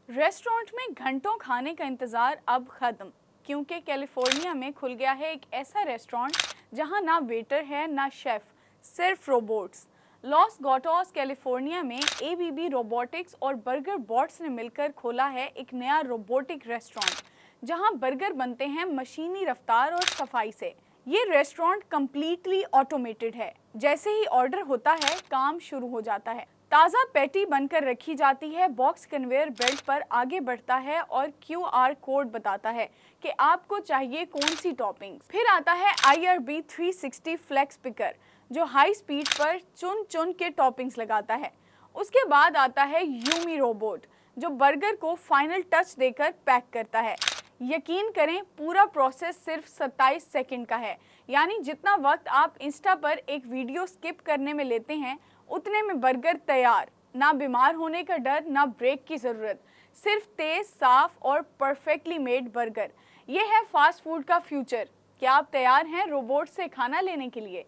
Restaurant में घंटों खाने का इंतजार अब खत्म, क्योंकि कैलिफोर्निया में खुल गया है एक ऐसा रेस्टोरेंट जहां ना वेटर है ना शेफ, सिर्फ रोबोट्स। लॉस गॉटोस कैलिफोर्निया में एबीबी रोबोटिक्स और बर्गर बॉट्स ने मिलकर खोला है एक नया रोबोटिक रेस्टोरेंट जहां बर्गर बनते हैं मशीनी रफ्तार और सफाई से। ये रेस्टोरेंट कंप्लीटली ऑटोमेटेड है। जैसे ही ऑर्डर होता है काम शुरू हो जाता है। ताज़ा पैटी बनकर रखी जाती है, बॉक्स कन्वेयर बेल्ट पर आगे बढ़ता है और क्यूआर कोड बताता है कि आपको चाहिए कौन सी टॉपिंग। फिर आता है IRB 360 फ्लेक्स पिकर जो हाई स्पीड पर चुन चुन के टॉपिंग्स लगाता है। उसके बाद आता है यूमी रोबोट जो बर्गर को फाइनल टच देकर पैक करता है। यकीन करें, पूरा प्रोसेस सिर्फ 27 सेकंड का है। यानी जितना वक्त आप इंस्टा पर एक वीडियो स्किप करने में लेते हैं, उतने में बर्गर तैयार। ना बीमार होने का डर, ना ब्रेक की ज़रूरत, सिर्फ तेज, साफ और परफेक्टली मेड बर्गर। ये है फास्ट फूड का फ्यूचर। क्या आप तैयार हैं रोबोट से खाना लेने के लिए?